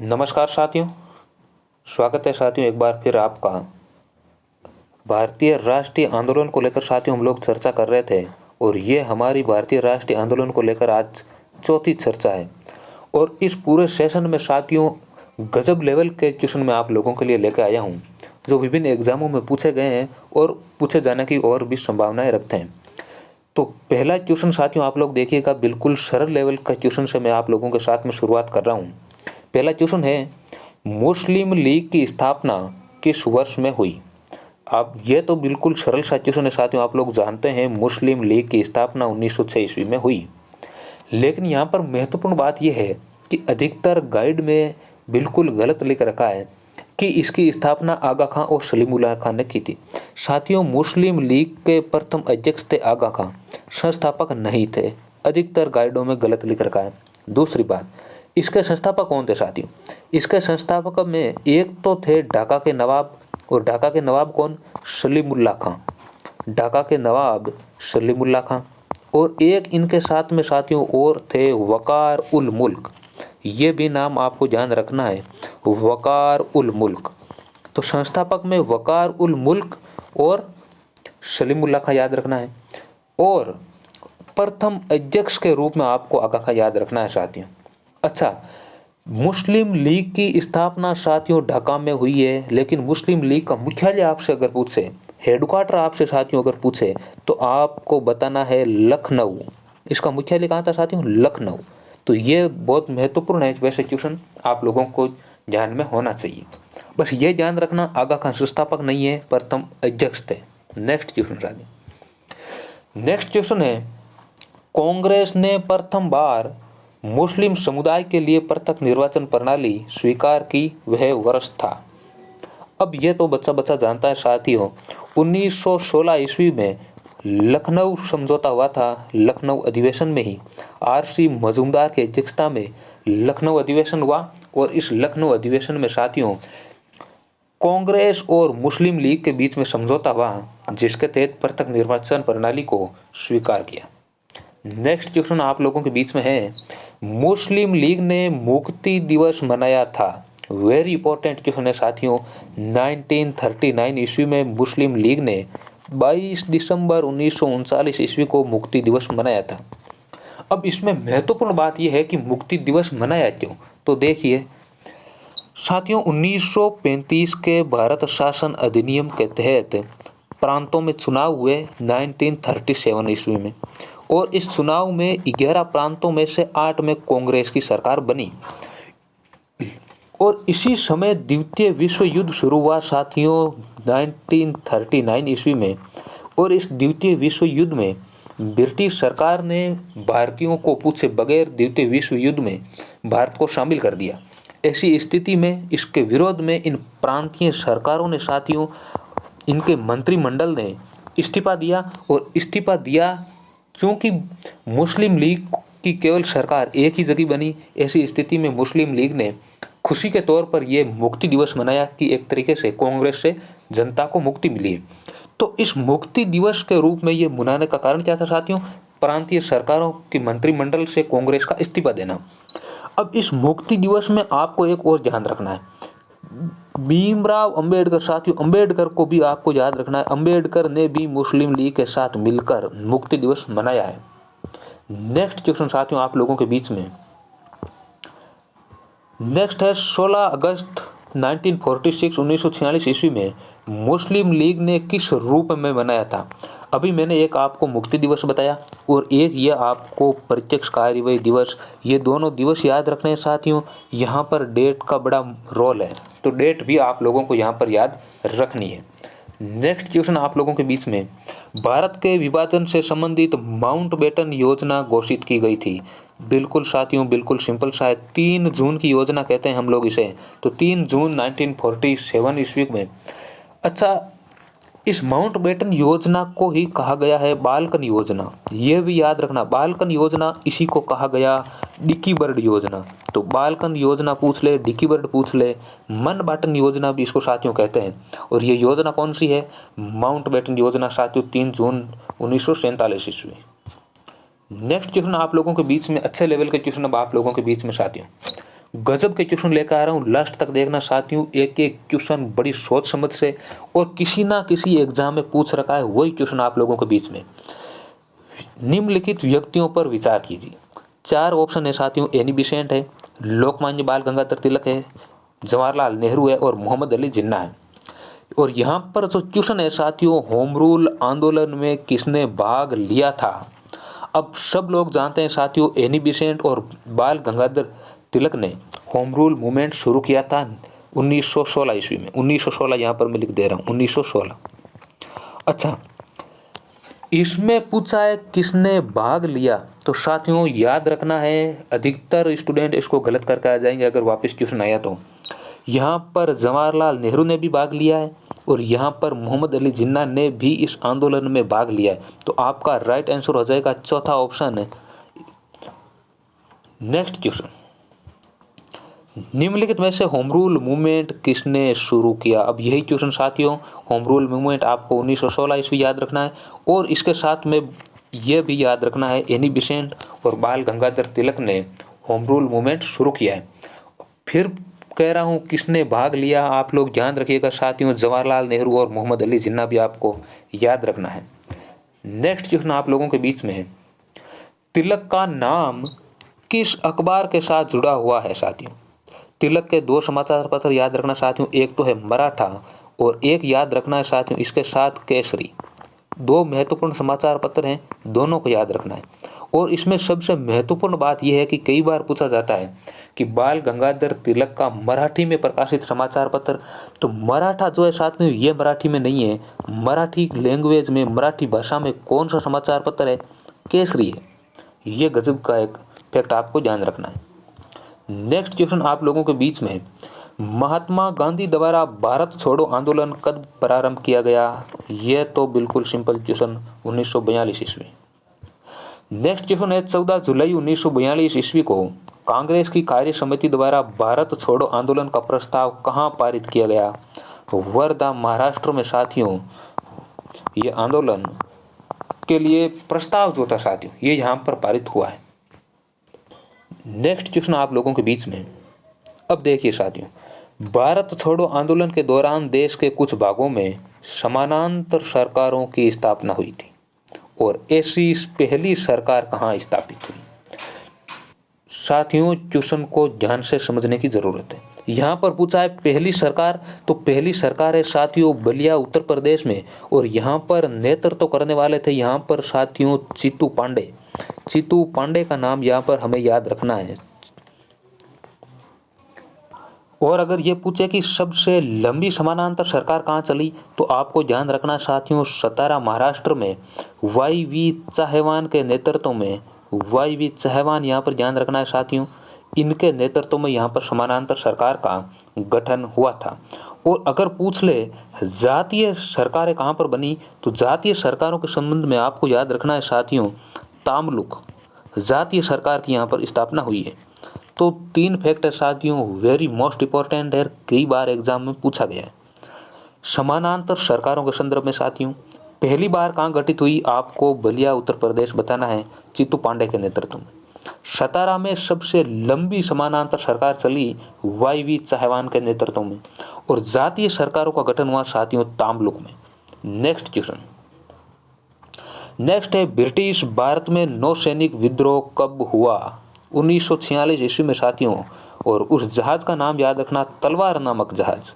नमस्कार साथियों, स्वागत है साथियों एक बार फिर आपका। भारतीय राष्ट्रीय आंदोलन को लेकर साथियों हम लोग चर्चा कर रहे थे और ये हमारी भारतीय राष्ट्रीय आंदोलन को लेकर आज चौथी चर्चा है। और इस पूरे सेशन में साथियों गजब लेवल के क्वेश्चन मैं आप लोगों के लिए लेकर आया हूँ, जो विभिन्न एग्जामों में पूछे गए हैं और पूछे जाने की और भी संभावनाएं रखते हैं। तो पहला क्वेश्चन साथियों आप लोग देखिएगा, बिल्कुल सरल लेवल का क्वेश्चन से मैं आप लोगों के साथ में शुरुआत कर रहा हूँ। पहला क्वेश्चन है, मुस्लिम लीग की स्थापना किस वर्ष में हुई? अब ये तो बिल्कुल सरल सा क्वेश्चन है साथियों, आप लोग जानते हैं मुस्लिम लीग की स्थापना 1906 ईस्वी में हुई। लेकिन यहाँ पर महत्वपूर्ण बात यह है कि अधिकतर गाइड में बिल्कुल गलत लिख रखा है कि इसकी स्थापना आगा खां और सलीमुल्लाह खां ने की थी। साथियों मुस्लिम लीग के प्रथम अध्यक्ष थे आगा खां, संस्थापक नहीं थे। अधिकतर गाइडों में गलत लिख रखा है। दूसरी बात, इसके संस्थापक कौन थे साथियों? इसके संस्थापक में एक तो थे ढाका के नवाब, और ढाका के नवाब कौन? सलीमुल्लाह खां। ढाका के नवाब सलीमुल्लाह खां। और एक इनके साथ में साथियों और थे वकार उल मुल्क। ये भी नाम आपको ध्यान रखना है, वकार उल मुल्क। तो संस्थापक में वकार उल मुल्क और सलीमुल्लाह खां याद रखना है, और प्रथम अध्यक्ष के रूप में आपको आगा खां याद रखना है साथियों। अच्छा, मुस्लिम लीग की स्थापना साथियों ढाका में हुई है, लेकिन मुस्लिम लीग का मुख्यालय आपसे अगर पूछे, हेडक्वार्टर आपसे साथियों अगर पूछे, तो आपको बताना है लखनऊ। इसका मुख्यालय कहाँ था साथियों? लखनऊ। तो ये बहुत महत्वपूर्ण है, वैसे क्वेश्चन आप लोगों को ध्यान में होना चाहिए। बस ये ध्यान रखना, आगा खां संस्थापक नहीं है, प्रथम अध्यक्ष थे। नेक्स्ट क्वेश्चन साथियों, नेक्स्ट क्वेश्चन है, कांग्रेस ने प्रथम बार मुस्लिम समुदाय के लिए पृथक निर्वाचन प्रणाली स्वीकार की वह वर्ष था? अब यह तो बच्चा बच्चा जानता है साथियों, 1916 ईस्वी में लखनऊ समझौता हुआ था। लखनऊ अधिवेशन में ही आरसी मजूमदार की अध्यक्षता में लखनऊ अधिवेशन हुआ, और इस लखनऊ अधिवेशन में साथियों कांग्रेस और मुस्लिम लीग के बीच में समझौता हुआ, जिसके तहत पृथक निर्वाचन प्रणाली को स्वीकार किया। नेक्स्ट क्वेश्चन आप लोगों के बीच में है, मुस्लिम लीग ने मुक्ति दिवस मनाया था? वेरी इंपॉर्टेंट क्वेश्चन है साथियों। 1939 ईस्वी में मुस्लिम लीग ने 22 दिसंबर 1939 ईस्वी को मुक्ति दिवस मनाया था। अब इसमें महत्वपूर्ण बात यह है कि मुक्ति दिवस मनाया क्यों? तो देखिए साथियों, 1935 के भारत शासन अधिनियम के तहत प्रांतों में चुनाव हुए 1937 ईस्वी में, और इस चुनाव में 11 प्रांतों में से 8 में कांग्रेस की सरकार बनी। और इसी समय द्वितीय विश्व युद्ध शुरू हुआ साथियों 1939 ईस्वी में, और इस द्वितीय विश्व युद्ध में ब्रिटिश सरकार ने भारतीयों को पूछे बगैर द्वितीय विश्व युद्ध में भारत को शामिल कर दिया। ऐसी स्थिति में इसके विरोध में इन प्रांतीय सरकारों ने साथियों, इनके मंत्रिमंडल ने इस्तीफा दिया, और इस्तीफा दिया क्योंकि मुस्लिम लीग की केवल सरकार एक ही जगह बनी। ऐसी स्थिति में मुस्लिम लीग ने खुशी के तौर पर यह मुक्ति दिवस मनाया कि एक तरीके से कांग्रेस से जनता को मुक्ति मिली है। तो इस मुक्ति दिवस के रूप में ये मनाने का कारण क्या था साथियों? प्रांतीय सरकारों की मंत्रिमंडल से कांग्रेस का इस्तीफा देना। अब इस मुक्ति दिवस में आपको एक और ध्यान रखना है, भीमराव अंबेडकर साथियों, अंबेडकर को भी आपको याद रखना है। अंबेडकर ने भी मुस्लिम लीग के साथ मिलकर मुक्ति दिवस मनाया है। नेक्स्ट क्वेश्चन साथियों आप लोगों के बीच में नेक्स्ट है, 16 अगस्त 1946 ईस्वी में मुस्लिम लीग ने किस रूप में मनाया था? अभी मैंने एक आपको मुक्ति दिवस बताया और एक ये आपको प्रत्यक्ष कार्यवाही दिवस, ये दोनों दिवस याद रखने हैं साथियों। यहाँ पर डेट का बड़ा रोल है, तो डेट भी आप लोगों को यहाँ पर याद रखनी है। नेक्स्ट क्वेश्चन आप लोगों के बीच में, भारत के विभाजन से संबंधित माउंटबेटन योजना घोषित की गई थी। बिल्कुल साथियों, बिल्कुल सिंपल सा है, 3 जून की योजना कहते हैं हम लोग इसे। तो 3 जून 1947 ईस्वी में। अच्छा, इस माउंटबेटन योजना को ही कहा गया है बाल्कन योजना। ये भी याद रखना, बाल्कन योजना इसी को कहा गया डिकी बर्ड योजना। तो बाल्कन योजना पूछ ले, डिकी बर्ड पूछ ले, मनबाटन योजना भी इसको साथियों कहते हैं। और ये योजना कौन सी है? माउंटबेटन योजना साथियों, 3 जून 1947 ईस्वी। नेक्स्ट क्वेश्चन आप लोगों के बीच में, अच्छे लेवल के क्वेश्चन अब आप लोगों के बीच में साथियों, गजब के क्वेश्चन लेकर आ रहा हूँ, लास्ट तक देखना साथियों। एक एक क्वेश्चन बड़ी सोच समझ से और किसी ना किसी एग्जाम में पूछ रखा है, वही क्वेश्चन आप लोगों के बीच में। निम्नलिखित व्यक्तियों पर विचार कीजिए। 4 ऑप्शन है साथियों। एनी बेसेंट है, लोकमान्य बाल गंगाधर तिलक है, जवाहरलाल नेहरू है और मोहम्मद अली जिन्ना है। और यहाँ पर जो क्वेश्चन है साथियों, होम रूल आंदोलन में किसने भाग लिया था। अब सब लोग जानते हैं साथियों, एनी बेसेंट और बाल गंगाधर तिलक ने होम रूल मूवमेंट शुरू किया था 1916 ईस्वी में। 1916 यहाँ पर मैं लिख दे रहा हूँ, 1916। अच्छा, इसमें पूछा है किसने भाग लिया, तो साथियों याद रखना है, अधिकतर स्टूडेंट इसको गलत करके आ जाएंगे अगर वापस क्वेश्चन आया तो। यहाँ पर जवाहरलाल नेहरू ने भी भाग लिया है और यहाँ पर मोहम्मद अली जिन्ना ने भी इस आंदोलन में भाग लिया है। तो आपका राइट आंसर हो जाएगा चौथा ऑप्शन है। नेक्स्ट क्वेश्चन, निम्नलिखित में से होम रूल मूवमेंट किसने शुरू किया। अब यही क्वेश्चन साथियों, होम रूल मूवमेंट आपको 1916 ईस्वी याद रखना है और इसके साथ में यह भी याद रखना है एनी बेसेंट और बाल गंगाधर तिलक ने होम रूल मूवमेंट शुरू किया है। फिर कह रहा हूँ किसने भाग लिया, आप लोग ध्यान रखिएगा साथियों, जवाहरलाल नेहरू और मोहम्मद अली जिन्ना भी आपको याद रखना है। नेक्स्ट क्वेश्चन आप लोगों के बीच में है, तिलक का नाम किस अखबार के साथ जुड़ा हुआ है साथियों। तिलक के 2 समाचार पत्र याद रखना साथियों, एक तो है मराठा और एक याद रखना है साथियों इसके साथ केसरी। 2 महत्वपूर्ण समाचार पत्र हैं, दोनों को याद रखना है। और इसमें सबसे महत्वपूर्ण बात यह है कि कई बार पूछा जाता है कि बाल गंगाधर तिलक का मराठी में प्रकाशित समाचार पत्र, तो मराठा जो है साथियों ये मराठी में नहीं है। मराठी लैंग्वेज में, मराठी भाषा में कौन सा समाचार पत्र है, केसरी है। ये गजब का एक फैक्ट आपको ध्यान रखना है। नेक्स्ट क्वेश्चन आप लोगों के बीच में, महात्मा गांधी द्वारा भारत छोड़ो आंदोलन कब प्रारंभ किया गया। यह तो बिल्कुल सिंपल क्वेश्चन, 1942 ईस्वी। नेक्स्ट क्वेश्चन है, 14 जुलाई 1942 ईस्वी को कांग्रेस की कार्य समिति द्वारा भारत छोड़ो आंदोलन का प्रस्ताव कहाँ पारित किया गया। वर्धा, महाराष्ट्र में साथियों ये आंदोलन के लिए प्रस्ताव जो था साथियों ये यहाँ पर पारित हुआ है। नेक्स्ट क्वेश्चन आप लोगों के बीच में, अब देखिए साथियों, भारत छोड़ो आंदोलन के दौरान देश के कुछ भागों में समानांतर सरकारों की स्थापना हुई थी और ऐसी पहली सरकार कहाँ स्थापित हुई। साथियों क्वेश्चन को ध्यान से समझने की जरूरत है। यहाँ पर पूछा है पहली सरकार, तो पहली सरकार है साथियों बलिया, उत्तर प्रदेश में। और यहाँ पर नेतृत्व करने वाले थे यहाँ पर साथियों चित्तू पांडे। चित्तू पांडे का नाम यहाँ पर हमें याद रखना है। और अगर ये पूछे कि सबसे लंबी समानांतर सरकार कहाँ चली, तो आपको ध्यान रखना साथियों सतारा, महाराष्ट्र में वाई.वी. चाहेवान के नेतृत्व में, वाई.वी. चाहेवान यहाँ पर ध्यान रखना है साथियों, इनके नेतृत्व में यहाँ पर समानांतर सरकार का गठन हुआ था। और अगर पूछ ले जातीय सरकारें कहाँ पर बनी, तो जातीय सरकारों के संबंध में आपको याद रखना है साथियों तामलुक जातीय सरकार की यहाँ पर स्थापना हुई है। तो 3 फैक्ट है साथियों, वेरी मोस्ट इंपॉर्टेंट है, कई बार एग्जाम में पूछा गया है। समानांतर सरकारों के संदर्भ में साथियों पहली बार कहाँ गठित हुई, आपको बलिया, उत्तर प्रदेश बताना है, चित्तू पांडे के नेतृत्व में। सतारा में सबसे लंबी समानांतर सरकार चली वाई.वी. चाहेवान के नेतृत्व में। और जातीय सरकारों का गठन हुआ साथियों तामलुक में। नेक्स्ट क्वेश्चन, नेक्स्ट है ब्रिटिश भारत में नौसैनिक विद्रोह कब हुआ। 1946 ईस्वी में साथियों। और उस जहाज का नाम याद रखना, तलवार नामक जहाज।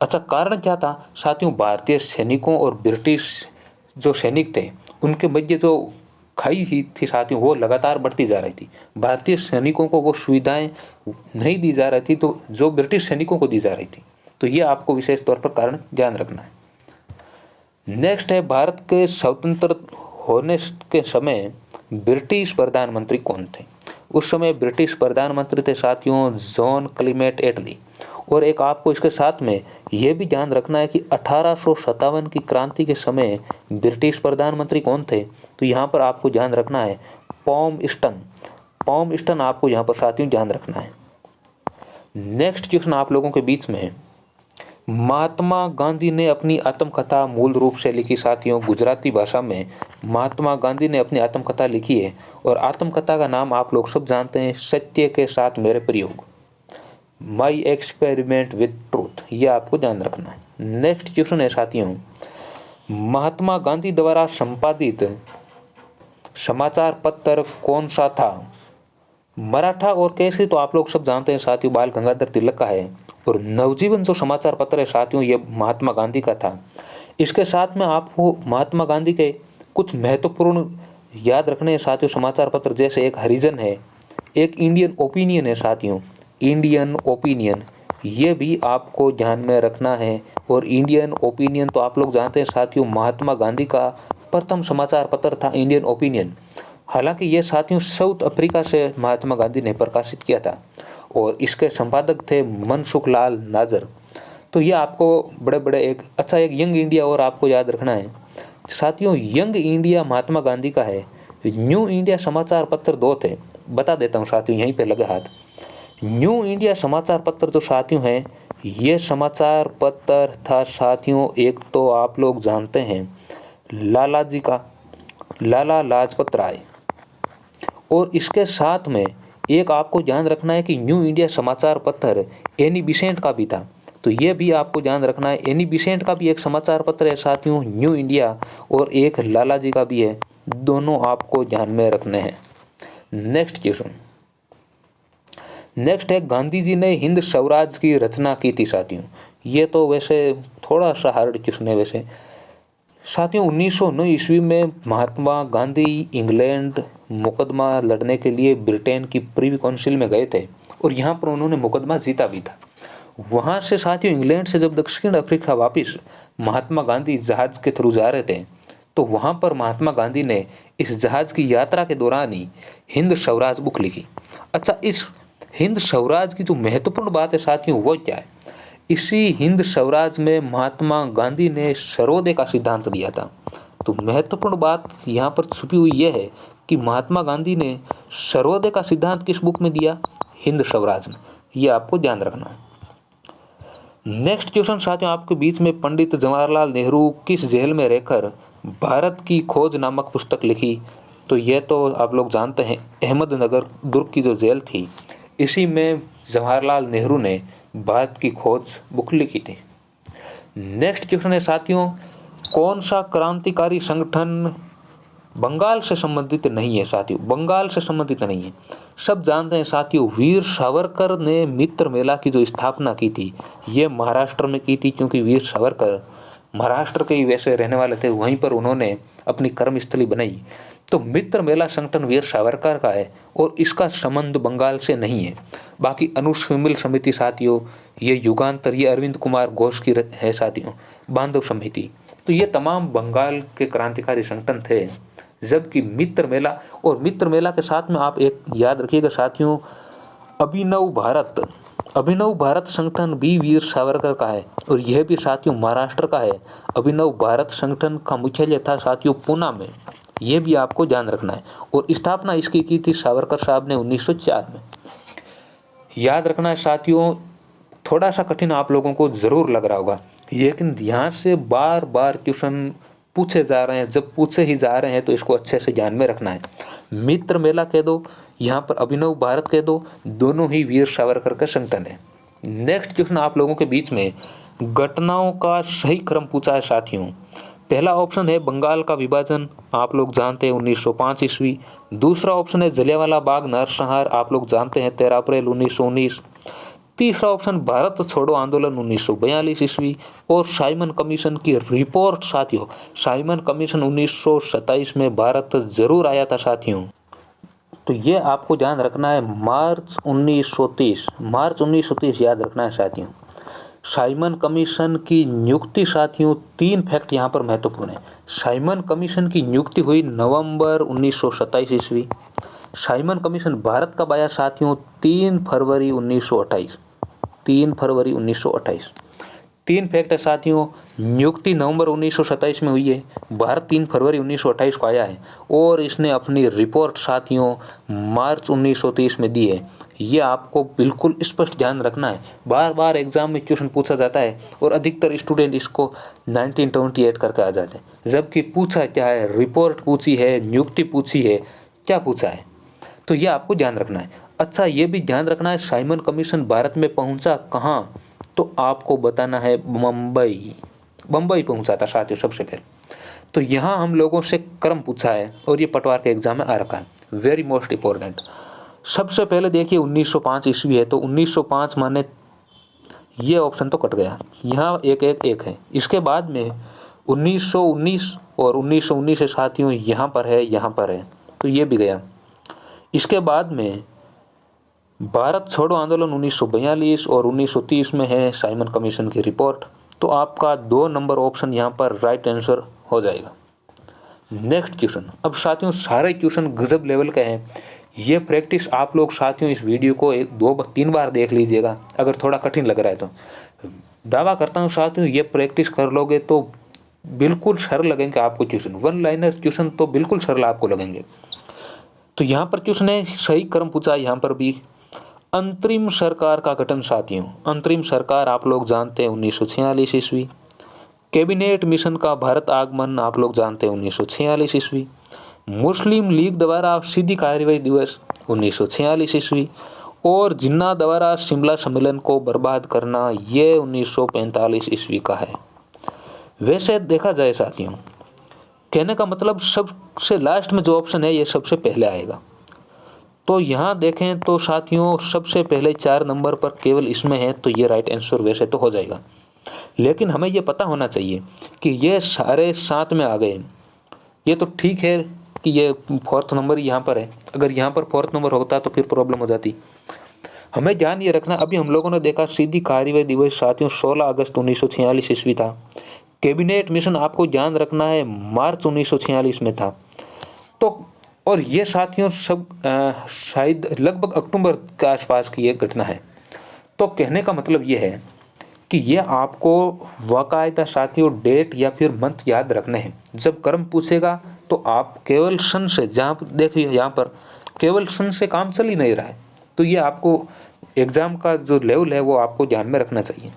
अच्छा, कारण क्या था साथियों, भारतीय सैनिकों और ब्रिटिश जो सैनिक थे उनके मध्य जो खाई ही थी साथियों वो लगातार बढ़ती जा रही थी। भारतीय सैनिकों को वो सुविधाएं नहीं दी जा रही थी तो जो ब्रिटिश सैनिकों को दी जा रही थी। तो ये आपको विशेष तौर पर कारण ध्यान रखना है। नेक्स्ट है भारत के स्वतंत्र होने के समय ब्रिटिश प्रधानमंत्री कौन थे। उस समय ब्रिटिश प्रधानमंत्री थे साथियों जॉन क्लेमेंट एटली। और एक आपको इसके साथ में यह भी ध्यान रखना है कि 1857 की क्रांति के समय ब्रिटिश प्रधानमंत्री कौन थे, तो यहाँ पर आपको ध्यान रखना है पॉम स्टन आपको यहाँ पर साथियों ध्यान रखना है। नेक्स्ट क्वेश्चन आप लोगों के बीच में है, महात्मा गांधी ने अपनी आत्मकथा मूल रूप से लिखी साथियों गुजराती भाषा में महात्मा गांधी ने अपनी आत्मकथा लिखी है और आत्मकथा का नाम आप लोग सब जानते हैं, सत्य के साथ मेरे प्रयोग, माई एक्सपेरिमेंट विद ट्रूथ। ये आपको ध्यान रखना है। नेक्स्ट क्वेश्चन है साथियों, महात्मा गांधी द्वारा संपादित समाचार पत्र कौन सा था? मराठा और केसरी तो आप लोग सब जानते हैं साथियों बाल गंगाधर तिलक का है, और नवजीवन जो समाचार पत्र है साथियों ये महात्मा गांधी का था। इसके साथ में आपको महात्मा गांधी के कुछ महत्वपूर्ण याद रखने हैं साथियों समाचार पत्र, जैसे एक हरिजन है, एक इंडियन ओपिनियन है साथियों, इंडियन ओपिनियन ये भी आपको ध्यान में रखना है। और इंडियन ओपिनियन तो आप लोग जानते हैं साथियों महात्मा गांधी का प्रथम समाचार पत्र था इंडियन ओपिनियन। हालांकि ये साथियों साउथ अफ्रीका से महात्मा गांधी ने प्रकाशित किया था और इसके संपादक थे मनसुख लाल नाजर। तो ये आपको बड़े बड़े एक यंग इंडिया और आपको याद रखना है साथियों। यंग इंडिया महात्मा गांधी का है, न्यू इंडिया समाचार पत्र दो थे, बता देता हूँ साथियों यहीं पे लगा हाथ। न्यू इंडिया समाचार पत्र जो साथियों है ये समाचार पत्र था साथियों, एक तो आप लोग जानते हैं लाला जी का, लाला लाजपत राय, और इसके साथ में एक आपको ध्यान रखना है कि न्यू इंडिया समाचार पत्र एनी बिसेंट का भी था। तो ये भी आपको ध्यान रखना है, एनी बिसेंट का भी एक समाचार पत्र है साथियों न्यू इंडिया, और एक लाला जी का भी है, दोनों आपको ध्यान में रखने हैं। नेक्स्ट क्वेश्चन, नेक्स्ट है गांधी जी ने हिंद स्वराज की रचना की थी साथियों। ये तो वैसे थोड़ा सा हार्ड क्वेश्चन है वैसे साथियों। 1909 ईस्वी में महात्मा गांधी इंग्लैंड मुकदमा लड़ने के लिए ब्रिटेन की प्रीवी काउंसिल में गए थे और यहाँ पर उन्होंने मुकदमा जीता भी था। वहाँ से साथियों इंग्लैंड से जब दक्षिण अफ्रीका वापस महात्मा गांधी जहाज के थ्रू जा रहे थे तो वहाँ पर महात्मा गांधी ने इस जहाज की यात्रा के दौरान ही हिंद स्वराज बुक लिखी। अच्छा, इस हिंद स्वराज की जो महत्वपूर्ण बात है साथियों वो क्या है? इसी हिंद स्वराज में महात्मा गांधी ने सर्वोदय का सिद्धांत दिया था। तो महत्वपूर्ण बात यहाँ पर छुपी हुई यह है कि महात्मा गांधी ने सर्वोदय का सिद्धांत किस बुक में दिया? हिंद स्वराज में। ये आपको ध्यान रखना है। नेक्स्ट क्वेश्चन साथियों आपके बीच में, पंडित जवाहरलाल नेहरू किस जेल में रहकर भारत की खोज नामक पुस्तक लिखी? तो ये तो आप लोग जानते हैं अहमदनगर दुर्ग की जो जेल थी इसी में जवाहरलाल नेहरू ने भारत की खोज बुक लिखी थी। नेक्स्ट क्वेश्चन है साथियों, कौन सा क्रांतिकारी संगठन बंगाल से संबंधित नहीं है? साथियों बंगाल से संबंधित नहीं है। सब जानते हैं साथियों वीर सावरकर ने मित्र मेला की जो स्थापना की थी ये महाराष्ट्र में की थी, क्योंकि वीर सावरकर महाराष्ट्र के ही वैसे रहने वाले थे, वहीं पर उन्होंने अपनी कर्मस्थली बनाई। तो मित्र मेला संगठन वीर सावरकर का है और इसका संबंध बंगाल से नहीं है। बाकी अनुशील समिति साथियों ये युगांतर, ये अरविंद कुमार घोष की है साथियों, बांधव समिति। तो ये तमाम बंगाल के क्रांतिकारी संगठन थे। जबकि मित्र मेला, और मित्र मेला के साथ में आप एक याद रखिएगा साथियों, अभिनव भारत संगठन भी वीर सावरकर का है और यह भी साथियों महाराष्ट्र का है। अभिनव भारत संगठन का मुख्यालय था साथियों पूना में, यह भी आपको ध्यान रखना है। और स्थापना इसकी की थी सावरकर साहब ने 1904 में। याद रखना है साथियों, थोड़ा सा कठिन आप लोगों को जरूर लग रहा होगा, लेकिन यहाँ से बार बार क्वेश्चन पूछे जा रहे हैं, जब पूछे ही जा रहे हैं तो इसको अच्छे से ध्यान में रखना है। मित्र मेला कह दो, यहाँ पर अभिनव भारत कह दो, दोनों ही वीर सावरकर का संगठन है। नेक्स्ट क्वेश्चन आप लोगों के बीच में घटनाओं का सही क्रम पूछा है साथियों। पहला ऑप्शन है बंगाल का विभाजन, आप लोग जानते हैं 1905 ईस्वी। दूसरा ऑप्शन है जलियांवाला बाग नरसंहार, आप लोग जानते हैं 13 अप्रैल 1919। तीसरा ऑप्शन भारत छोड़ो आंदोलन 1942 ईस्वी। और साइमन कमीशन की रिपोर्ट साथियों, साइमन कमीशन 1927 में भारत जरूर आया था साथियों। तो ये आपको ध्यान रखना है, मार्च 1930 याद रखना है साथियों। साइमन कमीशन की नियुक्ति साथियों, 3 फैक्ट यहाँ पर महत्वपूर्ण है। साइमन कमीशन की नियुक्ति हुई नवंबर 1927 ईस्वी। साइमन कमीशन भारत कब आया साथियों? 3 फरवरी 1928। 3 फैक्ट है साथियों। नियुक्ति नवंबर 1927 में हुई है, भारत 3 फरवरी 1928 को आया है और इसने अपनी रिपोर्ट साथियों मार्च 1930 में दी है। ये आपको बिल्कुल स्पष्ट ध्यान रखना है, बार बार एग्जाम में क्वेश्चन पूछा जाता है और अधिकतर स्टूडेंट इसको 1928 करके आ जाते हैं, जबकि पूछा क्या है, रिपोर्ट पूछी है, नियुक्ति पूछी है, क्या पूछा है, तो ये आपको ध्यान रखना है। अच्छा, ये भी ध्यान रखना है साइमन कमीशन भारत में पहुंचा कहाँ, तो आपको बताना है बम्बई पहुंचा था साथियों सबसे पहले। तो यहाँ हम लोगों से क्रम पूछा है और ये पटवार के एग्जाम में आ रखा है, वेरी मोस्ट इंपॉर्टेंट। सबसे पहले देखिए 1905 ईस्वी है, तो 1905 माने ये ऑप्शन तो कट गया, यहाँ एक है। इसके बाद में 1919 और 1919 से साथियों यहाँ पर है, तो ये भी गया। इसके बाद में भारत छोड़ो आंदोलन 1942 और 1930 में है साइमन कमीशन की रिपोर्ट, तो आपका 2 नंबर ऑप्शन यहाँ पर राइट आंसर हो जाएगा। Next question. अब साथियों सारे क्वेश्चन गजब लेवल के हैं, ये प्रैक्टिस आप लोग साथियों इस वीडियो को 2-3 बार देख लीजिएगा, अगर थोड़ा कठिन लग रहा है तो। दावा करता हूँ साथियों ये प्रैक्टिस कर लोगे तो बिल्कुल सरल लगेंगे आपको क्वेश्चन, 1 लाइनर क्वेश्चन तो बिल्कुल सरल आपको लगेंगे। तो यहाँ पर क्वेश्चन है, सही क्रम पूछा यहाँ पर भी। अंतरिम सरकार का गठन साथियों, अंतरिम सरकार आप लोग जानते हैं 1946 ईस्वी। कैबिनेट मिशन का भारत आगमन आप लोग जानते हैं 1946 ईस्वी। मुस्लिम लीग द्वारा सीधी कार्रवाई दिवस 1946 ईस्वी। और जिन्ना द्वारा शिमला सम्मेलन को बर्बाद करना ये 1945 ईस्वी का है। वैसे देखा जाए साथियों, कहने का मतलब सबसे लास्ट में जो ऑप्शन है ये सबसे पहले आएगा। तो यहाँ देखें तो साथियों सबसे पहले 4 नंबर पर केवल इसमें है, तो ये राइट आंसर वैसे तो हो जाएगा। लेकिन हमें ये पता होना चाहिए कि ये सारे साथ में आ गए। ये तो ठीक है कि ये 4th नंबर यहाँ पर है, अगर यहाँ पर 4th नंबर होता तो फिर प्रॉब्लम हो जाती। हमें ध्यान ये रखना, अभी हम लोगों ने देखा सीधी कार्रवाई दिवस साथियों 16 अगस्त 1946 ईस्वी था। कैबिनेट मिशन आपको ध्यान रखना है मार्च 1946 में था। तो और ये साथियों सब शायद लगभग अक्टूबर के आसपास की ये घटना है। तो कहने का मतलब ये है कि ये आपको वाकायदा साथियों डेट या फिर मंथ याद रखने हैं। जब क्रम पूछेगा तो आप केवल सन से, जहाँ देखिए यहाँ पर केवल सन से काम चल ही नहीं रहा है, तो ये आपको एग्जाम का जो लेवल है वो आपको ध्यान में रखना चाहिए।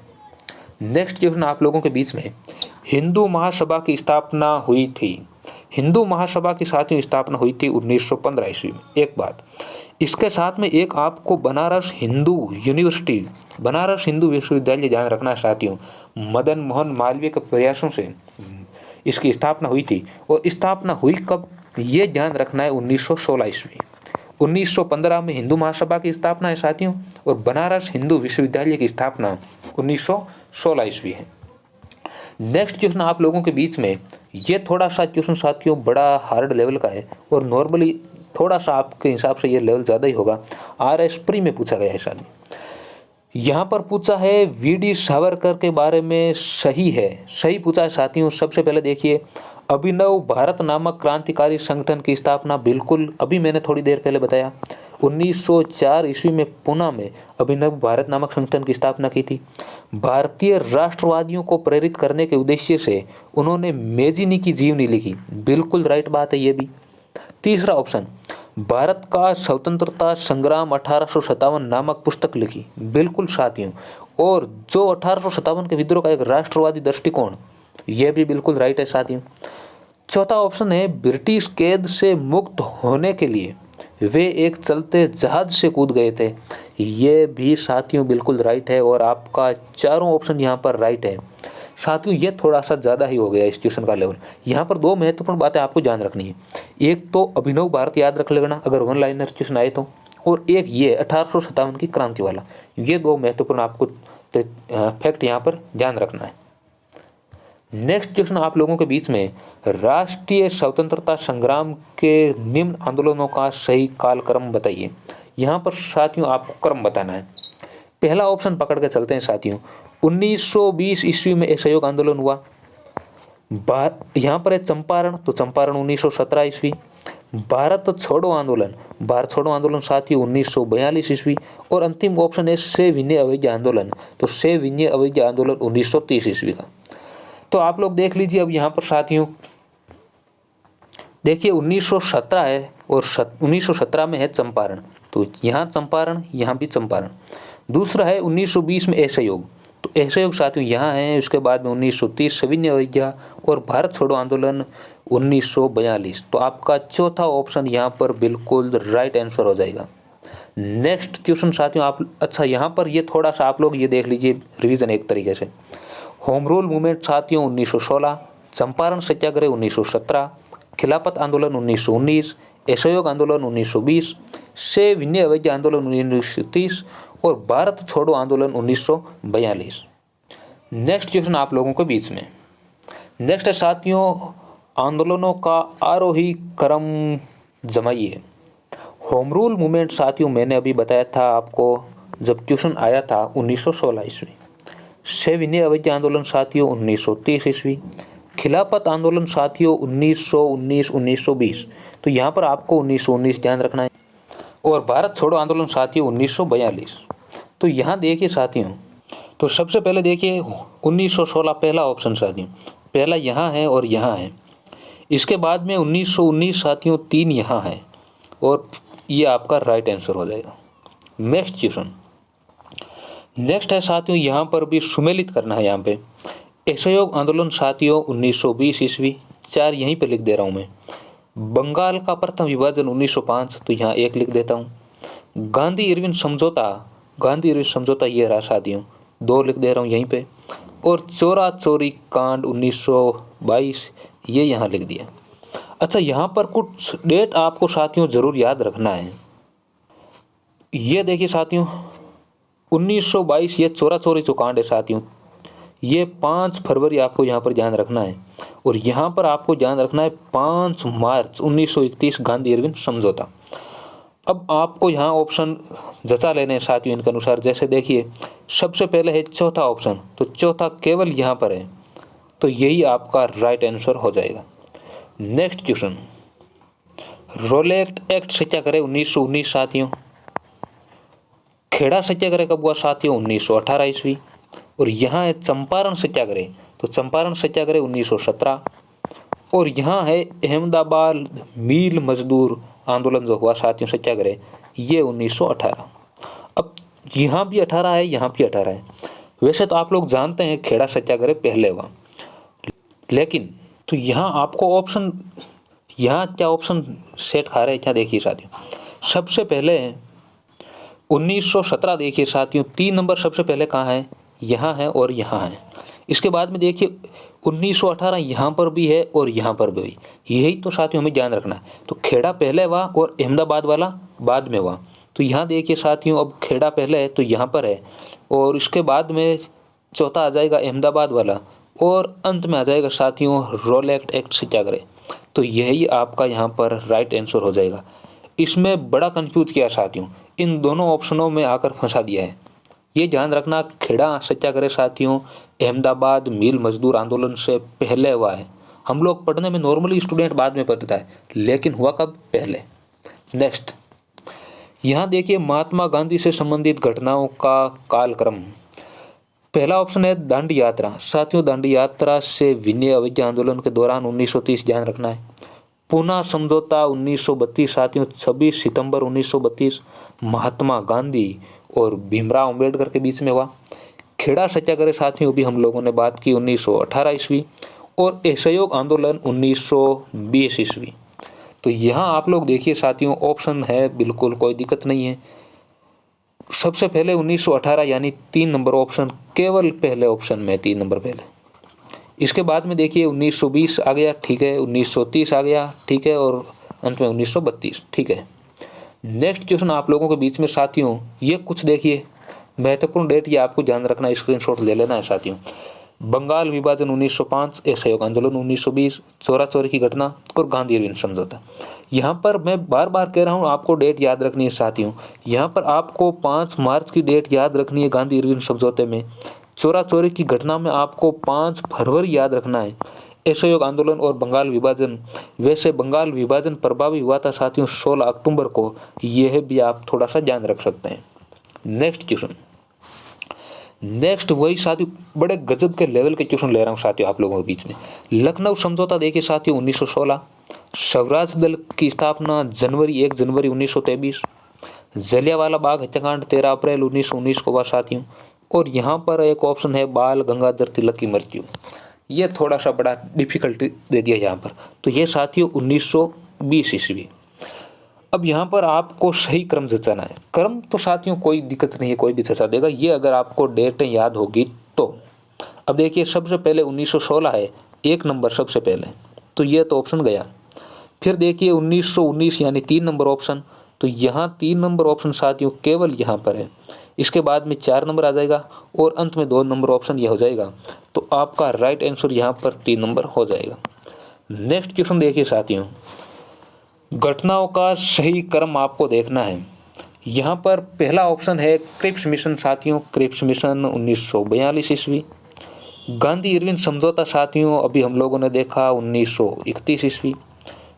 नेक्स्ट क्वेश्चन आप लोगों के बीच में, हिंदू महासभा की स्थापना हुई थी। हिंदू महासभा की साथियों स्थापना हुई थी 1915 ईस्वी में। एक बात इसके साथ में एक आपको बनारस हिंदू यूनिवर्सिटी, बनारस हिंदू विश्वविद्यालय ध्यान रखना है साथियों। मदन मोहन मालवीय के प्रयासों से इसकी स्थापना हुई थी। और स्थापना हुई कब, ये ध्यान रखना है 1916 ईस्वी। 1915 में हिंदू महासभा की स्थापना है साथियों, और बनारस हिंदू विश्वविद्यालय की स्थापना 1916 ईस्वी है। नेक्स्ट क्वेश्चन आप लोगों के बीच में, ये थोड़ा सा क्वेश्चन साथियों बड़ा हार्ड लेवल का है और नॉर्मली थोड़ा सा आपके हिसाब से ये लेवल ज़्यादा ही होगा। RS प्री में पूछा गया है साथियों। यहाँ पर पूछा है VD सावरकर के बारे में सही है, सही पूछा है साथियों। सबसे पहले देखिए, अभिनव भारत नामक क्रांतिकारी संगठन की स्थापना, बिल्कुल अभी मैंने थोड़ी देर पहले बताया 1904 ईस्वी में पुणे में अभिनव भारत नामक संगठन की स्थापना की थी। भारतीय राष्ट्रवादियों को प्रेरित करने के उद्देश्य से उन्होंने मेजिनी की जीवनी लिखी, बिल्कुल राइट बात है ये भी। तीसरा ऑप्शन, भारत का स्वतंत्रता संग्राम 1857 नामक पुस्तक लिखी, बिल्कुल साथियों। और जो 1857 के विद्रोह का एक राष्ट्रवादी दृष्टिकोण, यह भी बिल्कुल राइट है साथियों। चौथा ऑप्शन है, ब्रिटिश कैद से मुक्त होने के लिए वे एक चलते जहाज से कूद गए थे, ये भी साथियों बिल्कुल राइट है। और आपका चारों ऑप्शन यहाँ पर राइट है साथियों। ये थोड़ा सा ज़्यादा ही हो गया इस क्वेश्चन का लेवल। यहाँ पर 2 महत्वपूर्ण बातें आपको ध्यान रखनी है। एक तो अभिनव भारत याद रख लेना अगर 1 लाइनर क्वेश्चन आए तो, और एक ये 1857 की क्रांति वाला, ये 2 महत्वपूर्ण आपको फैक्ट यहाँ पर ध्यान रखना है। नेक्स्ट क्वेश्चन आप लोगों के बीच में, राष्ट्रीय स्वतंत्रता संग्राम के निम्न आंदोलनों का सही कालक्रम बताइए। यहाँ पर साथियों आपको क्रम बताना है। पहला ऑप्शन पकड़ के चलते हैं साथियों, 1920 ईस्वी में असहयोग आंदोलन हुआ। यहाँ पर है चंपारण, तो चंपारण 1917 ईस्वी। भारत छोड़ो आंदोलन, भारत छोड़ो आंदोलन साथियों 1942 ईस्वी। और अंतिम ऑप्शन है सविनय अवज्ञा आंदोलन, तो सविनय अवज्ञा आंदोलन 1930 ईस्वी का। तो आप लोग देख लीजिए अब यहाँ पर साथियों, देखिए 1917 है और 1917 में है चंपारण, तो यहाँ चंपारण, यहाँ भी चंपारण। दूसरा है 1920 में असहयोग, तो असहयोग साथियों यहाँ है। उसके बाद में 1930 सविनय अवज्ञा और भारत छोड़ो आंदोलन 1942। तो आपका चौथा ऑप्शन यहाँ पर बिल्कुल राइट आंसर हो जाएगा। नेक्स्ट क्वेश्चन साथियों आप, अच्छा यहाँ पर ये थोड़ा सा आप लोग ये देख लीजिए रिवीजन एक तरीके से। होम रूल मूवमेंट साथियों 1916, चंपारण सत्याग्रह 1917, खिलाफत आंदोलन 1919, असहयोग आंदोलन 1920, सविनय अवज्ञा आंदोलन 1930 और भारत छोड़ो आंदोलन 1942। नेक्स्ट क्वेश्चन आप लोगों के बीच में, नेक्स्ट है साथियों आंदोलनों का आरोही क्रम जमाइए। होम रूल मूवमेंट साथियों मैंने अभी बताया था आपको जब क्वेश्चन आया था 1916 ईस्वी। सविनय अवज्ञा आंदोलन साथियों 1930 ईस्वी। खिलाफत आंदोलन साथियों 1919 1920, तो यहाँ पर आपको 1919 ध्यान रखना है। और भारत छोड़ो आंदोलन साथियों 1942। तो यहाँ देखिए साथियों, तो सबसे पहले देखिए 1916 पहला ऑप्शन साथियों, पहला यहाँ है और यहाँ है। इसके बाद में 1919 साथियों 3 यहाँ है और ये आपका राइट आंसर हो जाएगा। नेक्स्ट क्वेश्चन, नेक्स्ट है साथियों यहाँ पर भी सुमेलित करना है। यहाँ पे असहयोग आंदोलन साथियों 1920 ईस्वी, 4 यहीं पे लिख दे रहा हूँ मैं। बंगाल का प्रथम विभाजन 1905, तो यहाँ 1 लिख देता हूँ। गांधी इरविन समझौता, गांधी इरविन समझौता ये रहा साथियों, 2 लिख दे रहा हूँ यहीं पे। और चोरा चोरी कांड 1922 ये यहाँ लिख दिया। अच्छा यहाँ पर कुछ डेट आपको साथियों जरूर याद रखना है। ये देखिए साथियों 1922 ये चोरा चोरी जो कांड है साथियों, ये 5 फरवरी आपको यहाँ पर ध्यान रखना है। और यहाँ पर आपको ध्यान रखना है 5 मार्च 1931 गांधी इरविन समझौता। अब आपको यहाँ ऑप्शन जचा लेने हैं साथियों इनके अनुसार। जैसे देखिए सबसे पहले है चौथा ऑप्शन, तो चौथा केवल यहाँ पर है, तो यही आपका राइट आंसर हो जाएगा। नेक्स्ट क्वेश्चन, रोलेट एक्ट सत्याग्रह 1919 साथियों। खेड़ा सत्याग्रह कब हुआ साथियों 1918 ईस्वी। और यहाँ है चंपारण सत्याग्रह, तो चंपारण सत्याग्रह 1917। और यहाँ है अहमदाबाद मील मजदूर आंदोलन जो हुआ साथियों सत्याग्रह, ये 1918। अब यहाँ भी 18 है, यहाँ भी 18 है। वैसे तो आप लोग जानते हैं खेड़ा सत्याग्रह पहले हुआ, लेकिन तो यहाँ आपको ऑप्शन, यहाँ क्या ऑप्शन सेट खा रहे हैं क्या, देखिए साथियों सबसे पहले 1917 देखिए साथियों 3 नंबर सबसे पहले कहाँ है, यहाँ है और यहाँ है। इसके बाद में देखिए 1918 यहाँ पर भी है और यहाँ पर भी, यही तो साथियों हमें ध्यान रखना है। तो खेड़ा पहले हुआ और अहमदाबाद वाला बाद में हुआ। तो यहाँ देखिए साथियों अब खेड़ा पहले है तो यहाँ पर है, और इसके बाद में चौथा आ जाएगा अहमदाबाद वाला, और अंत में आ जाएगा साथियों रोलेट एक्ट सत्याग्रह। तो यही आपका यहाँ पर राइट आंसर हो जाएगा। इसमें बड़ा कंफ्यूज किया साथियों, इन दोनों ऑप्शनों में आकर फंसा दिया है। ये ध्यान रखना खेड़ा सत्याग्रह साथियों अहमदाबाद मिल मजदूर आंदोलन से पहले हुआ है। हम लोग पढ़ने में नॉर्मली स्टूडेंट बाद में पढ़ता है, लेकिन हुआ कब, पहले। नेक्स्ट यहाँ देखिए महात्मा गांधी से संबंधित घटनाओं का कालक्रम। पहला ऑप्शन है दांडी यात्रा साथियों, दांडी यात्रा से विनय अवज्ञा आंदोलन के दौरान 1930 ध्यान रखना है। पूना समझौता 1932 साथियों 26 सितंबर 1932 महात्मा गांधी और भीमराव अंबेडकर के बीच में हुआ। खेड़ा सत्याग्रह साथियों भी हम लोगों ने बात की 1918 ईस्वी, और असहयोग आंदोलन 1920 ईस्वी। तो यहाँ आप लोग देखिए साथियों ऑप्शन है बिल्कुल कोई दिक्कत नहीं है। सबसे पहले 1918 यानी 3 नंबर ऑप्शन केवल पहले ऑप्शन में 3 नंबर पहले। इसके बाद में देखिए 1920 आ गया, ठीक है, 1930 आ गया, ठीक है, और अंत में 1932, ठीक है। नेक्स्ट क्वेश्चन आप लोगों के बीच में साथियों, ये कुछ देखिए महत्वपूर्ण डेट, ये आपको ध्यान रखना, स्क्रीनशॉट ले लेना है साथियों। बंगाल विभाजन 1905, असहयोग आंदोलन 1920, चोरा चोरी की घटना और गांधी इरविन समझौता। यहाँ पर मैं बार बार कह रहा हूँ आपको डेट याद रखनी है साथियों। यहाँ पर आपको 5 मार्च की डेट याद रखनी है गांधी इरविन समझौते में। चोरा चोरी की घटना में आपको 5 फरवरी याद रखना है। असहयोग आंदोलन और बंगाल विभाजन। वैसे बंगाल विभाजन प्रभावी हुआ था साथियों 16 अक्टूबर को, यह भी आप थोड़ा सा ध्यान रख सकते हैं। नेक्स्ट क्वेश्चन, नेक्स्ट वही साथियों बड़े गजब के लेवल के क्वेश्चन ले रहा हूँ साथियों आप लोगों के बीच में। लखनऊ समझौता देखिए साथियों 1916, स्वराज दल की स्थापना एक जनवरी 1923, जलियांवाला बाग हत्याकांड 13 अप्रैल 1919 को हुआ साथियों। और यहाँ पर एक ऑप्शन है बाल गंगाधर तिलक की मृत्यु, ये थोड़ा सा बड़ा डिफिकल्टी दे दिया यहाँ पर, तो ये साथियों 1920 ईस्वी। अब यहाँ पर आपको सही क्रम जचाना है। क्रम तो साथियों कोई दिक्कत नहीं है, कोई भी जचा देगा, ये अगर आपको डेटें याद होगी तो। अब देखिए सबसे पहले 1916 है, 1 नंबर सबसे पहले, तो ये तो ऑप्शन गया। फिर देखिए 1919 यानी 3 नंबर ऑप्शन, तो यहाँ 3 नंबर ऑप्शन साथियों केवल यहाँ पर है। इसके बाद में 4 नंबर आ जाएगा और अंत में 2 नंबर ऑप्शन ये हो जाएगा, तो आपका राइट आंसर यहाँ पर 3 नंबर हो जाएगा। नेक्स्ट क्वेश्चन देखिए साथियों, घटनाओं का सही क्रम आपको देखना है। यहाँ पर पहला ऑप्शन है क्रिप्स मिशन साथियों, क्रिप्स मिशन 1942 ईस्वी। गांधी इरविन समझौता साथियों अभी हम लोगों ने देखा 1931 ईस्वी।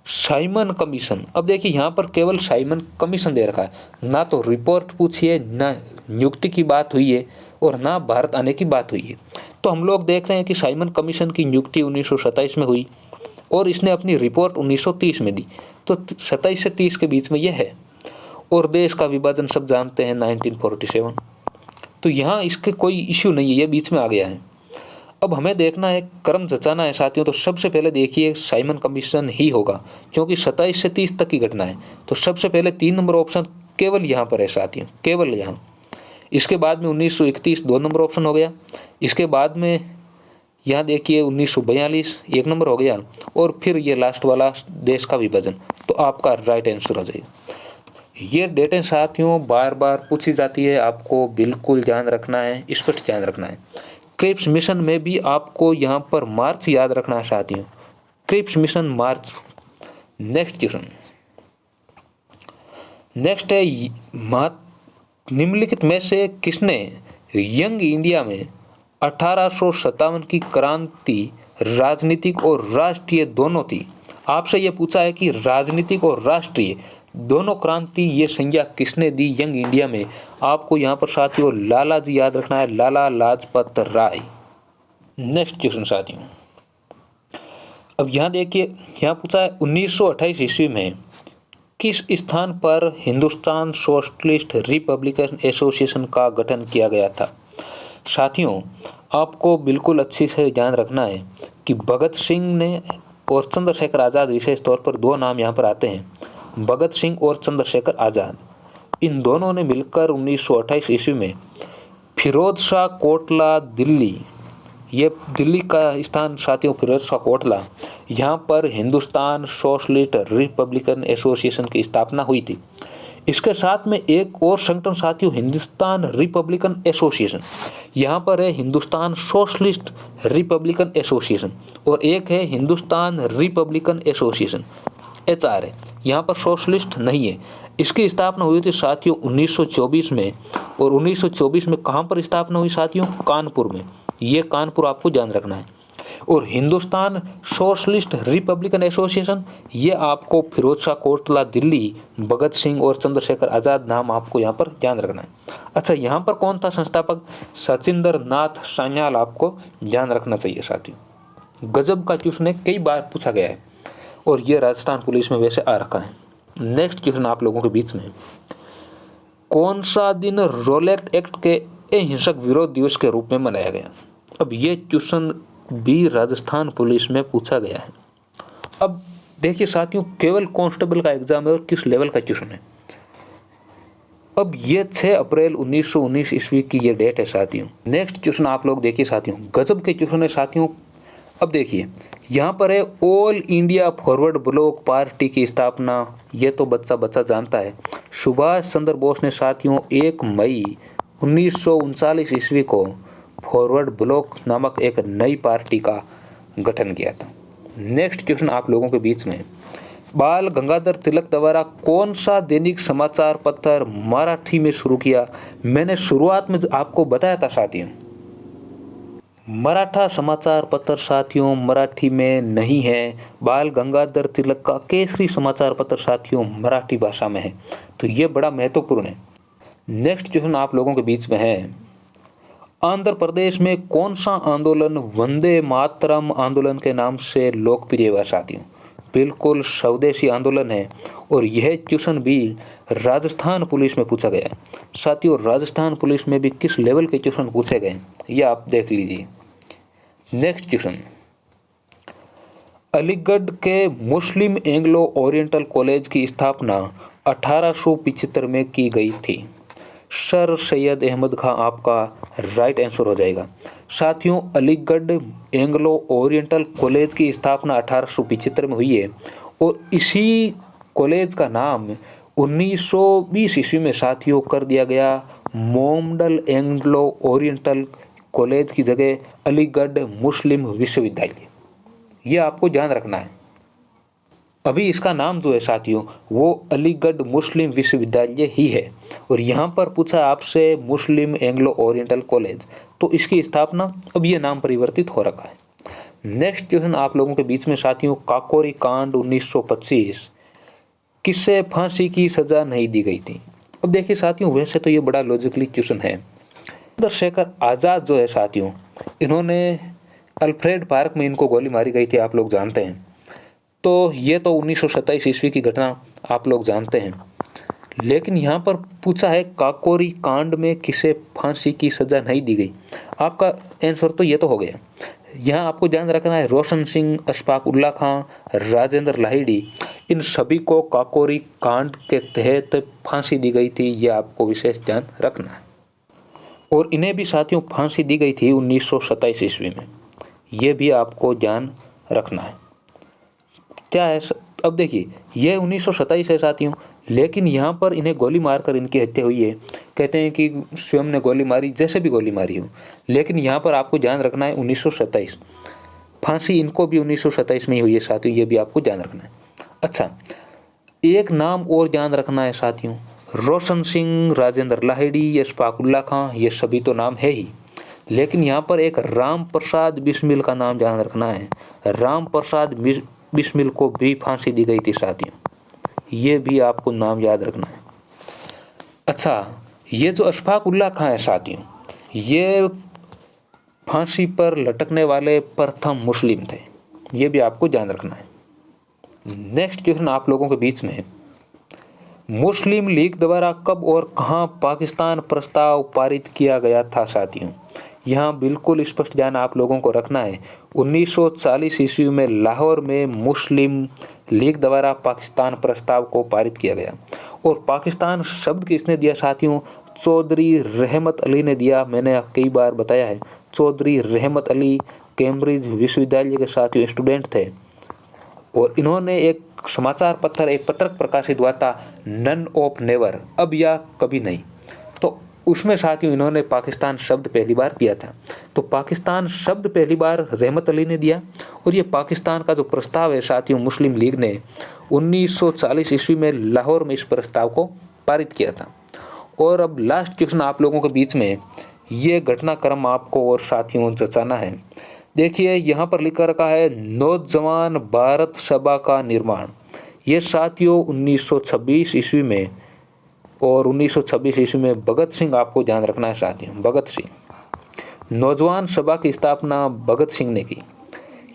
साइमन कमीशन, अब देखिए यहाँ पर केवल साइमन कमीशन दे रखा है, ना तो रिपोर्ट पूछी है, ना नियुक्ति की बात हुई है और ना भारत आने की बात हुई है। तो हम लोग देख रहे हैं कि साइमन कमीशन की नियुक्ति 1927 में हुई और इसने अपनी रिपोर्ट 1930 में दी, तो 27 से 30 के बीच में यह है। और देश का विभाजन सब जानते हैं 1947, तो यहाँ इसके कोई इश्यू नहीं है, ये बीच में आ गया है। अब हमें देखना है क्रम जचाना है साथियों, तो सबसे पहले देखिए साइमन कमीशन ही होगा क्योंकि 27 से 30 तक की घटना है, तो सबसे पहले 3 नंबर ऑप्शन केवल यहाँ पर है साथियों, केवल यहाँ। इसके बाद में 1931 2 नंबर ऑप्शन हो गया। इसके बाद में यहाँ देखिए 1942 1 नंबर हो गया और फिर ये लास्ट वाला देश का विभाजन, तो आपका राइट आंसर हो जाएगा। ये डेटें साथियों बार बार पूछी जाती है, आपको बिल्कुल ध्यान रखना है, स्पष्ट ध्यान रखना है। क्रिप्स मिशन में भी आपको यहाँ पर मार्च याद रखना है साथियों, क्रिप्स मिशन मार्च। नेक्स्ट क्वेश्चन, नेक्स्ट है निम्नलिखित में से किसने यंग इंडिया में 1857 की क्रांति राजनीतिक और राष्ट्रीय दोनों थी। आपसे यह पूछा है कि राजनीतिक और राष्ट्रीय दोनों क्रांति ये संज्ञा किसने दी यंग इंडिया में। आपको यहाँ पर साथियों लाला जी याद रखना है, लाला लाजपत राय। नेक्स्ट क्वेश्चन साथियों, अब यहाँ देखिए, यहाँ पूछा है 1928 ईस्वी में किस स्थान पर हिंदुस्तान सोशलिस्ट रिपब्लिकन एसोसिएशन का गठन किया गया था। साथियों आपको बिल्कुल अच्छी से ध्यान रखना है कि भगत सिंह ने और चंद्रशेखर आज़ाद, विशेष तौर पर 2 नाम यहाँ पर आते हैं, भगत सिंह और चंद्रशेखर आज़ाद। इन दोनों ने मिलकर 1928 ईस्वी में फिरोज शाह कोटला दिल्ली, ये दिल्ली का स्थान साथियों फिरोज शाह कोटला, यहाँ पर हिंदुस्तान सोशलिस्ट रिपब्लिकन एसोसिएशन की स्थापना हुई थी। इसके साथ में एक और संगठन साथियों हिंदुस्तान रिपब्लिकन एसोसिएशन, यहाँ पर है हिंदुस्तान सोशलिस्ट रिपब्लिकन एसोसिएशन और एक है हिंदुस्तान रिपब्लिकन एसोसिएशन HR है, यहाँ पर सोशलिस्ट नहीं है। इसकी स्थापना हुई थी साथियों 1924 में, और 1924 में कहाँ पर स्थापना हुई साथियों, कानपुर में। ये कानपुर आपको ध्यान रखना है। और हिंदुस्तान सोशलिस्ट रिपब्लिकन एसोसिएशन ये आपको फिरोज शाह कोटला दिल्ली, भगत सिंह और चंद्रशेखर आज़ाद नाम आपको यहाँ पर ध्यान रखना है। अच्छा, यहाँ पर कौन था संस्थापक, सचिंद्र नाथ सान्याल, आपको ध्यान रखना चाहिए साथियों। गजब का क्वेश्चन है, कई बार पूछा गया है और ये राजस्थान पुलिस में वैसे आ रखा है। नेक्स्ट क्वेश्चन आप लोगों के बीच में, कौन सा दिन रोलेट एक्ट के अहिंसक विरोध दिवस के रूप में मनाया गया। अब ये क्वेश्चन भी राजस्थान पुलिस में पूछा गया है। अब देखिए साथियों केवल कांस्टेबल का एग्जाम है और किस लेवल का क्वेश्चन है। अब ये 6 अप्रैल 1919 ईस्वी की ये डेट है साथियों। नेक्स्ट क्वेश्चन आप लोग देखिए साथियों, गजब के क्वेश्चन है साथियों। अब देखिए यहाँ पर है all India forward block party की स्थापना, ये तो बच्चा जानता है। सुभाष चंद्र बोस ने साथियों 1 मई 1939 ईस्वी को फॉरवर्ड ब्लॉक नामक एक नई पार्टी का गठन किया था। नेक्स्ट क्वेश्चन आप लोगों के बीच में, बाल गंगाधर तिलक द्वारा कौन सा दैनिक समाचार पत्र मराठी में शुरू किया। मैंने शुरुआत में आपको बताया था साथियों, मराठा समाचार पत्र साथियों मराठी में नहीं है। बाल गंगाधर तिलक का केसरी समाचार पत्र साथियों मराठी भाषा में है, तो ये बड़ा महत्वपूर्ण है। नेक्स्ट क्वेश्चन आप लोगों के बीच में है, आंध्र प्रदेश में कौन सा आंदोलन वंदे मातरम आंदोलन के नाम से लोकप्रिय हुआ साथियों? बिल्कुल स्वदेशी आंदोलन है। और यह क्वेश्चन भी राजस्थान पुलिस में पूछा गया है साथियों। राजस्थान पुलिस में भी किस लेवल के क्वेश्चन पूछे गए ये आप देख लीजिए। नेक्स्ट क्वेश्चन, अलीगढ़ के मुस्लिम एंग्लो ओरिएंटल कॉलेज की स्थापना 1875 में की गई थी। सर सैयद अहमद खां आपका राइट आंसर हो जाएगा। साथियों अलीगढ़ एंग्लो ओरिएंटल कॉलेज की स्थापना 1875 में हुई है और इसी कॉलेज का नाम 1920 ईस्वी में साथियों कर दिया गया मोमडन एंग्लो ओरिएंटल कॉलेज की जगह अलीगढ़ मुस्लिम विश्वविद्यालय। ये आपको ध्यान रखना है। अभी इसका नाम जो है साथियों वो अलीगढ़ मुस्लिम विश्वविद्यालय ही है। और यहाँ पर पूछा आपसे मुस्लिम एंग्लो ओरिएंटल कॉलेज, तो इसकी स्थापना अब ये नाम परिवर्तित हो रखा है। नेक्स्ट क्वेश्चन आप लोगों के बीच में साथियों, काकोरी कांड 1925 किससे फांसी की सजा नहीं दी गई थी? अब देखिए साथियों वैसे तो ये बड़ा लॉजिकली क्वेश्चन है। चंद्रशेखर आज़ाद जो है साथियों, इन्होंने अल्फ्रेड पार्क में इनको गोली मारी गई थी, आप लोग जानते हैं। तो ये तो 1927 ईस्वी की घटना आप लोग जानते हैं। लेकिन यहाँ पर पूछा है काकोरी कांड में किसे फांसी की सजा नहीं दी गई। आपका आंसर तो ये तो हो गया। यहाँ आपको ध्यान रखना है रोशन सिंह, अशफाक उल्ला खां, राजेंद्र लाहिड़ी, इन सभी को काकोरी कांड के तहत फांसी दी गई थी। ये आपको विशेष ध्यान रखना है। और इन्हें भी साथियों फांसी दी गई थी 1927 ईस्वी में। ये भी आपको ध्यान रखना है। क्या है अब देखिए ये 1927 है साथियों, लेकिन यहाँ पर इन्हें गोली मारकर इनकी हत्या हुई है। कहते हैं कि स्वयं ने गोली मारी, जैसे भी गोली मारी हो, लेकिन यहाँ पर आपको ध्यान रखना है 1927। फांसी इनको भी 1927 में ही हुई है साथियों, ये भी आपको ध्यान रखना है। अच्छा, एक नाम और ध्यान रखना है साथियों, रोशन सिंह, राजेंद्र लाहिड़ी, अशफाक उल्ला खां, ये सभी तो नाम है ही, लेकिन यहाँ पर एक राम प्रसाद बिस्मिल का नाम ध्यान रखना है। राम प्रसाद बिस्मिल को भी फांसी दी गई थी साथियों, ये भी आपको नाम याद रखना है। अच्छा, ये जो अशफाक उल्ला खां है साथियों, ये फांसी पर लटकने वाले प्रथम मुस्लिम थे, ये भी आपको ध्यान रखना है। नेक्स्ट क्वेश्चन आप लोगों के बीच में, मुस्लिम लीग द्वारा कब और कहां पाकिस्तान प्रस्ताव पारित किया गया था साथियों? यहाँ बिल्कुल स्पष्ट ध्यान आप लोगों को रखना है। 1940 ईस्वी में लाहौर में मुस्लिम लीग द्वारा पाकिस्तान प्रस्ताव को पारित किया गया। और पाकिस्तान शब्द किसने दिया साथियों? चौधरी रहमत अली ने दिया। मैंने कई बार बताया है, चौधरी रहमत अली कैम्ब्रिज विश्वविद्यालय के साथियों स्टूडेंट थे और इन्होंने एक समाचार पत्र, एक पत्रक प्रकाशित हुआ था नन ऑफ नेवर, अब या कभी नहीं, तो उसमें साथियों इन्होंने पाकिस्तान शब्द पहली बार दिया था। तो पाकिस्तान शब्द पहली बार रहमत अली ने दिया और ये पाकिस्तान का जो प्रस्ताव है साथियों मुस्लिम लीग ने 1940 ईस्वी में लाहौर में इस प्रस्ताव को पारित किया था। और अब लास्ट क्वेश्चन आप लोगों के बीच में, ये घटनाक्रम आपको और साथियों जचाना है। देखिए यहाँ पर लिखा रखा है नौजवान भारत सभा का निर्माण। ये साथियों 1926 ईस्वी में, और 1926 ईस्वी में भगत सिंह, आपको ध्यान रखना है साथियों, भगत सिंह, नौजवान सभा की स्थापना भगत सिंह ने की।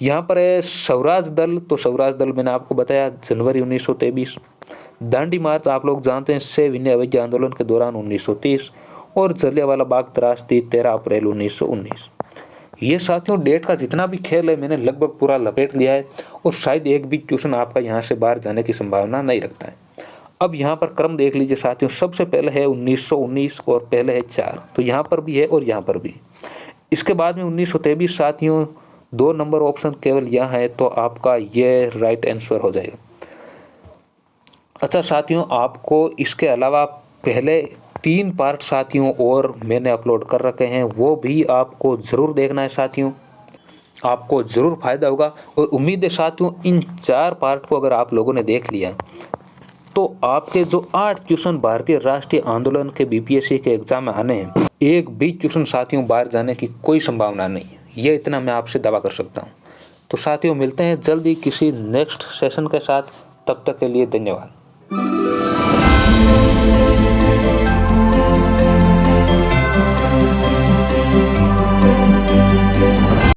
यहाँ पर है स्वराज दल, तो स्वराज दल मैंने आपको बताया जनवरी 1923। दांडी मार्च आप लोग जानते हैं से विनय अवज्ञा आंदोलन के दौरान 1930, और जलियांवाला बाग त्रासदी 13 अप्रैल 1919। ये साथियों डेट का जितना भी खेल है मैंने लगभग पूरा लपेट लिया है और शायद एक भी क्वेश्चन आपका यहाँ से बाहर जाने की संभावना नहीं रखता है। अब यहाँ पर क्रम देख लीजिए साथियों, सबसे पहले है 1919 और पहले है 4, तो यहाँ पर भी है और यहाँ पर भी। इसके बाद में 1923 साथियों 2 नंबर ऑप्शन केवल यहाँ है, तो आपका ये राइट आंसर हो जाएगा। अच्छा साथियों, आपको इसके अलावा पहले 3 पार्ट साथियों और मैंने अपलोड कर रखे हैं, वो भी आपको ज़रूर देखना है साथियों, आपको ज़रूर फायदा होगा। और उम्मीद है साथियों इन 4 पार्ट को अगर आप लोगों ने देख लिया तो आपके जो 8 क्वेश्चन भारतीय राष्ट्रीय आंदोलन के बीपीएससी के एग्जाम में आने हैं, एक भी क्वेश्चन साथियों बाहर जाने की कोई संभावना नहीं है। ये इतना मैं आपसे दावा कर सकता हूँ। तो साथियों, मिलते हैं जल्दी किसी नेक्स्ट सेशन के साथ। तब तक के लिए धन्यवाद।